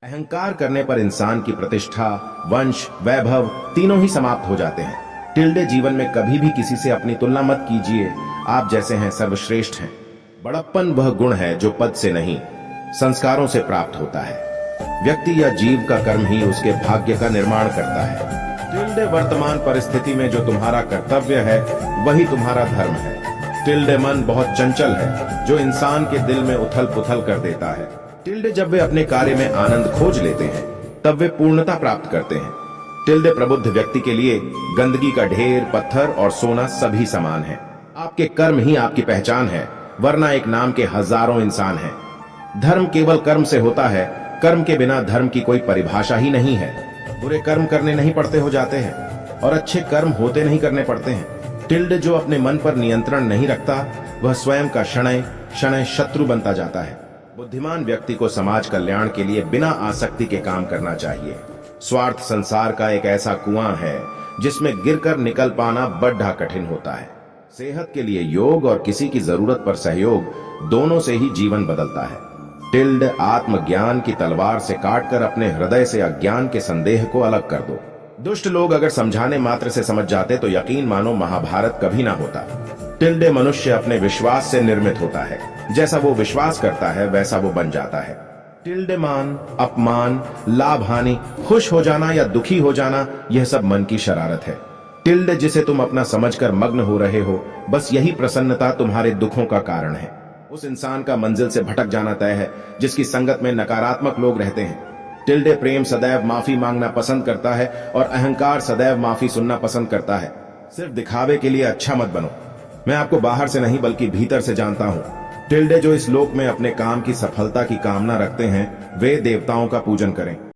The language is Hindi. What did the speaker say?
अहंकार करने पर इंसान की प्रतिष्ठा, वंश, वैभव तीनों ही समाप्त हो जाते हैं। टिल्डे जीवन में कभी भी किसी से अपनी तुलना मत कीजिए। आप जैसे हैं सर्वश्रेष्ठ हैं। बड़प्पन वह गुण है जो पद से नहीं, संस्कारों से प्राप्त होता है। व्यक्ति या जीव का कर्म ही उसके भाग्य का निर्माण करता है। टिल्डे वर्तमान परिस्थिति में जो तुम्हारा कर्तव्य है वही तुम्हारा धर्म है। टिल्डे मन बहुत चंचल है जो इंसान के दिल में उथल पुथल कर देता है। टिल्डे जब वे अपने कार्य में आनंद खोज लेते हैं तब वे पूर्णता प्राप्त करते हैं। टिल्डे प्रबुद्ध व्यक्ति के लिए गंदगी का ढेर, पत्थर और सोना सभी समान है। आपके कर्म ही आपकी पहचान है, वरना एक नाम के हजारों इंसान हैं। धर्म केवल कर्म से होता है, कर्म के बिना धर्म की कोई परिभाषा ही नहीं है। बुरे कर्म करने नहीं पड़ते हो जाते हैं और अच्छे कर्म होते नहीं करने पड़ते हैं। टिल्डे जो अपने मन पर नियंत्रण नहीं रखता वह स्वयं का शनय शनय शत्रु बनता जाता है। बुद्धिमान व्यक्ति को समाज कल्याण के लिए बिना आसक्ति के काम करना चाहिए। स्वार्थ संसार का एक ऐसा कुआं है जिसमें गिरकर निकल पाना बड़ा कठिन होता है। सेहत के लिए योग और किसी की जरूरत पर सहयोग, दोनों से ही जीवन बदलता है। टिल्ड आत्मज्ञान की तलवार से काटकर अपने हृदय से अज्ञान के संदेह को अलग कर दो। दुष्ट लोग अगर समझाने मात्र से समझ जाते तो यकीन मानो महाभारत कभी ना होता। टिल्डे मनुष्य अपने विश्वास से निर्मित होता है। जैसा वो विश्वास करता है वैसा वो बन जाता है। टिल्डे मान, अपमान, लाभ हानि, खुश हो जाना या दुखी हो जाना, यह सब मन की शरारत है। टिल्डे जिसे तुम अपना समझकर मग्न हो रहे हो, बस यही प्रसन्नता तुम्हारे दुखों का कारण है। उस इंसान का मंजिल से भटक जाना तय है जिसकी संगत में नकारात्मक लोग रहते हैं। टिल्डे प्रेम सदैव माफी मांगना पसंद करता है और अहंकार सदैव माफी सुनना पसंद करता है। सिर्फ दिखावे के लिए अच्छा मत बनो। मैं आपको बाहर से नहीं बल्कि भीतर से जानता हूँ। टिल्डे जो इस लोक में अपने काम की सफलता की कामना रखते हैं वे देवताओं का पूजन करें।